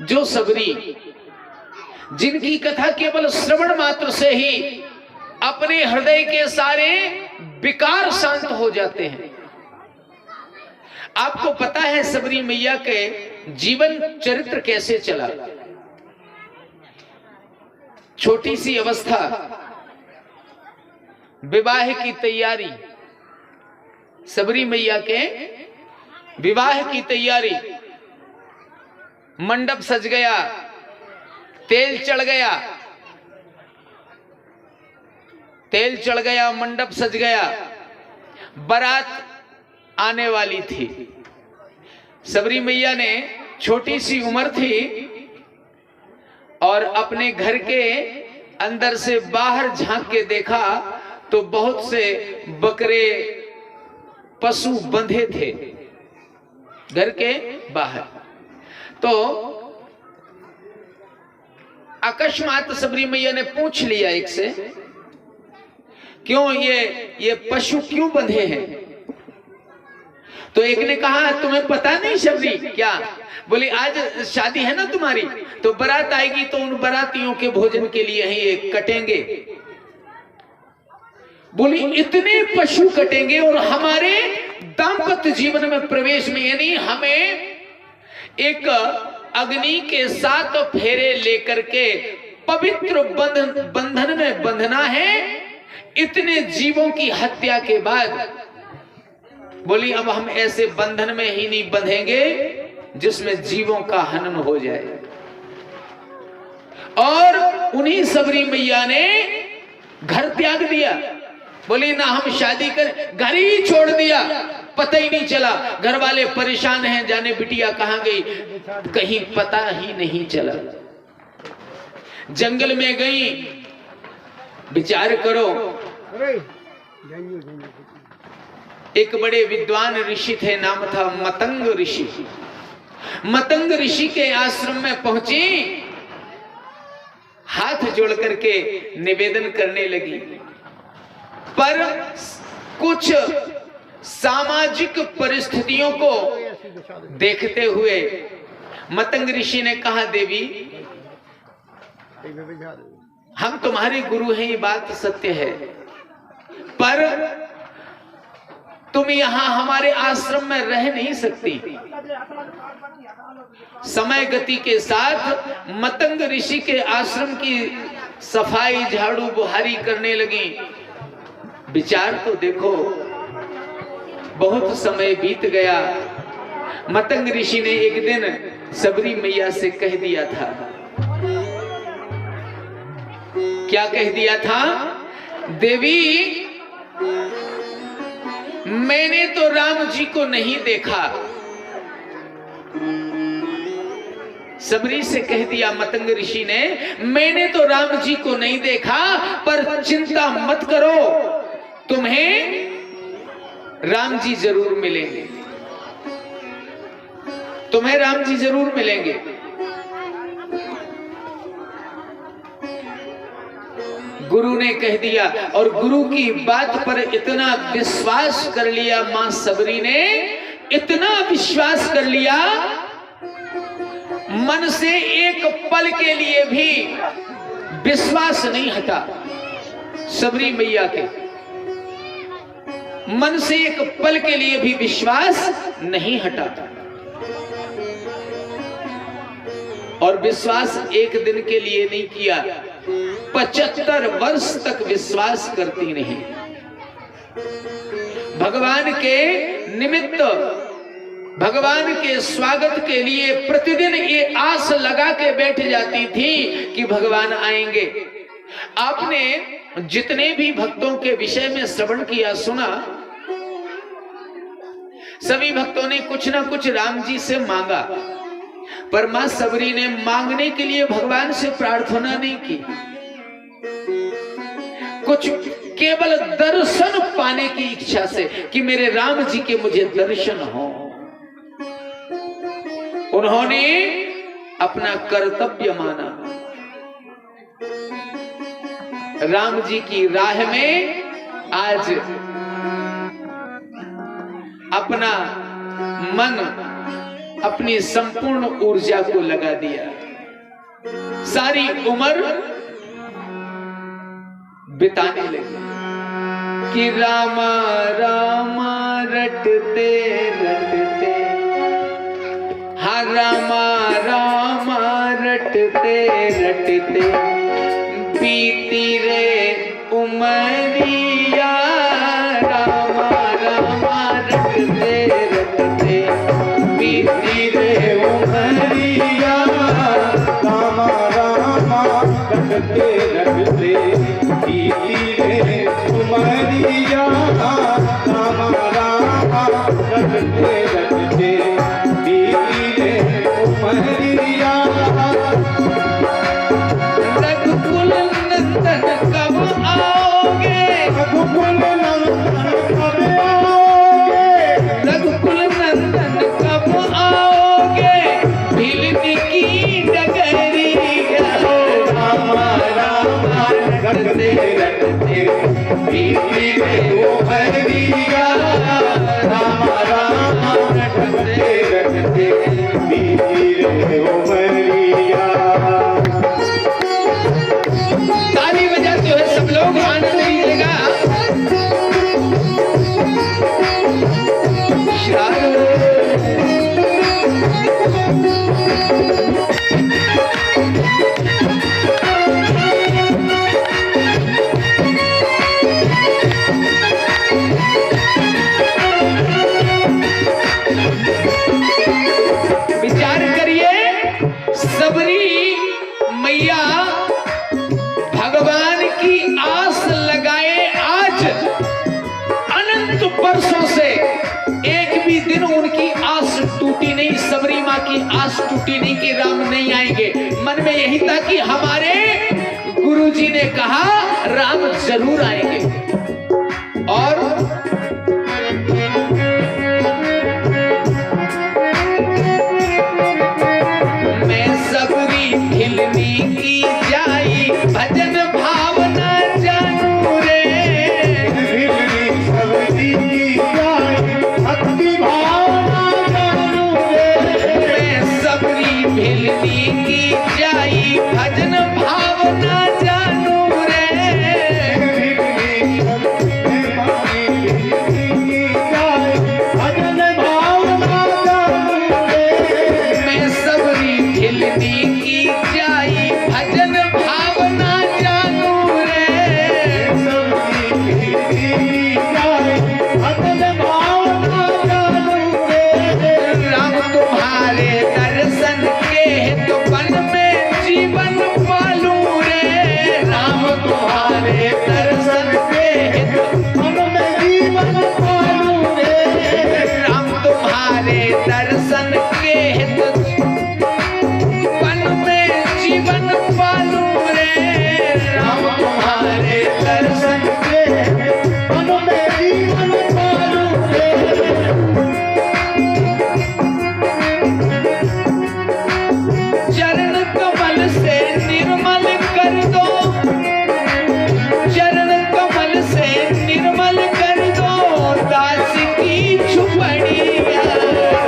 जो सबरी, जिनकी कथा केवल श्रवण मात्र से ही अपने हृदय के सारे विकार शांत हो जाते हैं। आपको पता है सबरी मैया के जीवन चरित्र कैसे चला? छोटी सी अवस्था, विवाह की तैयारी, सबरी मैया के विवाह की तैयारी, मंडप सज गया, तेल चढ़ गया, तेल चढ़ गया, मंडप सज गया, बारात आने वाली थी। सबरी मैया ने छोटी सी उम्र थी और अपने घर के अंदर से बाहर झांक के देखा तो बहुत से बकरे पशु बंधे थे घर के बाहर। तो अकस्मात सबरी मैया ने पूछ लिया एक से, क्यों ये पशु क्यों बंधे हैं? तो एक ने कहा तुम्हें पता नहीं सबरी? क्या? बोली आज शादी है ना तुम्हारी, तो बारात आएगी तो उन बारातियों के भोजन के लिए ही एक कटेंगे। बोली इतने पशु कटेंगे और हमारे दाम्पत्य जीवन में प्रवेश में, यानी हमें एक अग्नि के 7 फेरे लेकर के पवित्र बंधन में बंधना है, इतने जीवों की हत्या के बाद। बोली अब हम ऐसे बंधन में ही नहीं बंधेंगे जिसमें जीवों का हनन हो जाए। और उन्हीं सबरी मैया ने घर त्याग दिया। बोली ना हम शादी कर, घर ही छोड़ दिया, पता ही नहीं चला। घर वाले परेशान हैं, जाने बिटिया कहां गई, कहीं पता ही नहीं चला। जंगल में गई, विचार करो, एक बड़े विद्वान ऋषि थे, नाम था मतंग ऋषि। मतंग ऋषि के आश्रम में पहुंची, हाथ जोड़ करके निवेदन करने लगी, पर कुछ सामाजिक परिस्थितियों को देखते हुए मतंग ऋषि ने कहा, देवी हम तुम्हारे गुरु हैं, ये बात सत्य है, पर तुम यहां हमारे आश्रम में रह नहीं सकती। समय गति के साथ मतंग ऋषि के आश्रम की सफाई, झाड़ू बुहारी करने लगी। विचार तो देखो, बहुत समय बीत गया। मतंग ऋषि ने एक दिन सबरी मैया से कह दिया था, क्या कह दिया था? देवी मैंने तो राम जी को नहीं देखा। सबरी से कह दिया मतंग ऋषि ने, मैंने तो राम जी को नहीं देखा, पर चिंता मत करो, तुम्हें राम जी जरूर मिलेंगे, तुम्हें राम जी जरूर मिलेंगे। गुरु ने कह दिया, और गुरु की बात पर इतना विश्वास कर लिया मां सबरी ने, इतना विश्वास कर लिया, मन से एक पल के लिए भी विश्वास नहीं हटा। सबरी मैया के मन से एक पल के लिए भी विश्वास नहीं हटा। और विश्वास एक दिन के लिए नहीं किया, 75 वर्ष तक विश्वास करती नहीं। भगवान के निमित्त, भगवान के स्वागत के लिए प्रतिदिन ये आस लगा के बैठ जाती थी कि भगवान आएंगे। आपने जितने भी भक्तों के विषय में श्रवण किया, सुना, सभी भक्तों ने कुछ ना कुछ राम जी से मांगा, पर मां सबरी ने मांगने के लिए भगवान से प्रार्थना नहीं की, कुछ केवल दर्शन पाने की इच्छा से कि मेरे राम जी के मुझे दर्शन हो। उन्होंने अपना कर्तव्य माना, राम जी की राह में आज अपना मन, अपनी संपूर्ण ऊर्जा को लगा दिया। सारी उम्र बिताने लगे कि रामा रामा रटते रटते, हाँ रामा रामा रटते रटते बीती रे उमरिया, रामा रामा रटते रटते बीती रे उमरिया, रामा रामा रटते रटते बीती रे उमरिया, रामा रामा रटते रटते बीती रे उमरिया। रघुकुल नंदन कब आओगे, रघुकुल नंदन कब आओगे, रघुकुल नंदन कब आओगे, भिलनी की डगरिया, रामा रामा रटते रटते बीती रे उमरिया, रामा रामा रटते रटते बीती रे उमरिया। ताली बजाते हुए सब लोग आनंद लीजिएगा। विचार करिए, सबरी मैया भगवान की आस लगाए आज अनंत वर्षों से एक भी दिन उनकी आस टूटी नहीं, सबरी माँ की आस टूटी नहीं कि राम नहीं आएंगे। मन में यही था कि हमारे गुरुजी ने कहा राम जरूर आएंगे। और मैं सबरी हिलनी की जाई भजन भावना जानू रे, हिलनी सबरी की जाई भक्ति भावना जानू रे, मैं सबरी हिलनी की जाई भजन भावना जानू रे, हिलनी सबरी की जाई भजन भावना जानू रे, मैं सबरी हिलनी की जाई भजन भावना जानू रे, सबरी की जाई भजन भावना जानू रे, राम तुम्हारे दर्शन के तो वन में जीवन पालू रे, राम तुम्हारे दर्शन के तो मन में जीवन पालू रे, राम तुम्हारे दर्शन के तो वन में जीवन पालू रे, राम तुम्हारे दर्शन के मन में जीवन पालू रे, चरण कमल से निर्मल कर दो, चरण कमल से निर्मल कर दो दास की झुपड़िया,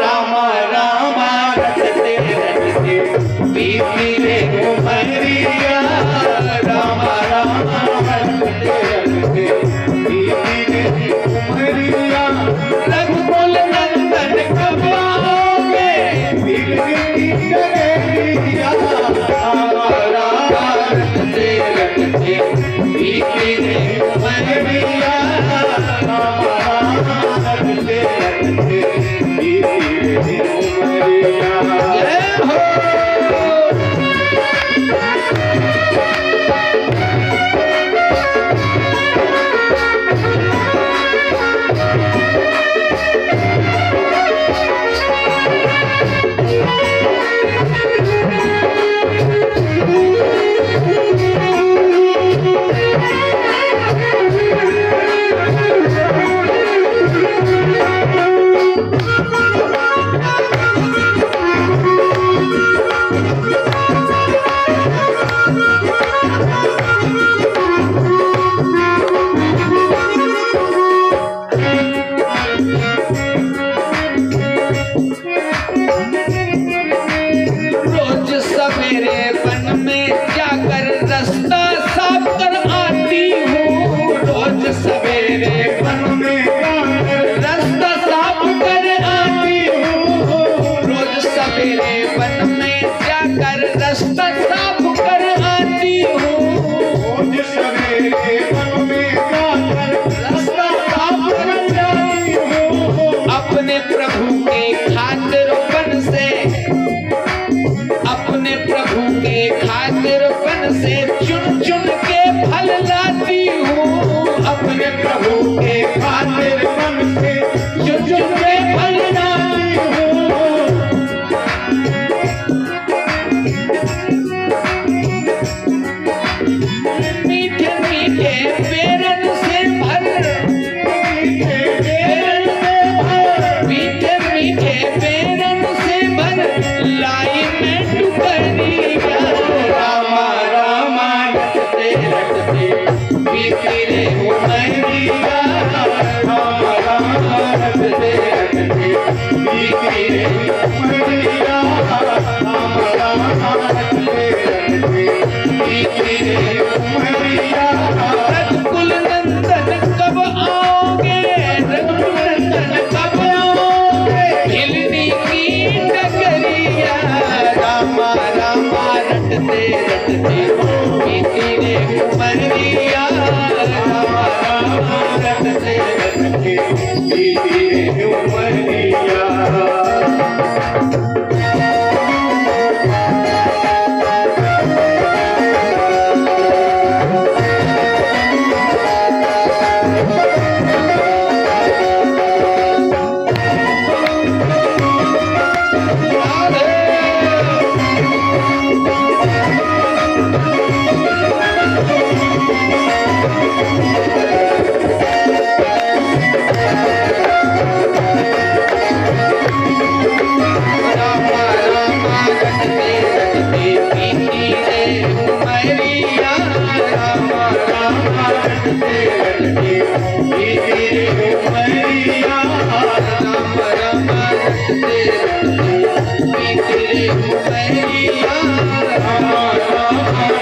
रामा रामा रटते रटते बीती रे उमरिया, रामा रामा रटते रटते बीती रे उमरिया, रघुकुल नंदन कब आओगे, बीती डगरिया, रामा रामा रटते रटते बीती रे उमरिया, रामा रामा रटते रटते बीती रे उमरिया। जय हो। से चुन चुन के फल लाती हूँ, अपने प्रभु के खातिर मन से चुन चुन के फल लाती हूँ। मीठे मीठे बेरन से भर, मीठे मीठे बेरन से भर लाई मैं टुकड़िया। रामा रामा रटते रटते बीती रे उमरिया, रामा रामा रटते रटते बीती रे उमरिया, रामा रामा रटते रटते बीती रे उमरिया। रघुकुल नंदन कब आओगे, रघुकुल नंदन कब आओगे, हिलनी की डगरिया। रामा रामा रटते रटते बीती रे उमरिया, रामा रामा रटते रटते बीती रे उमरिया। तेरे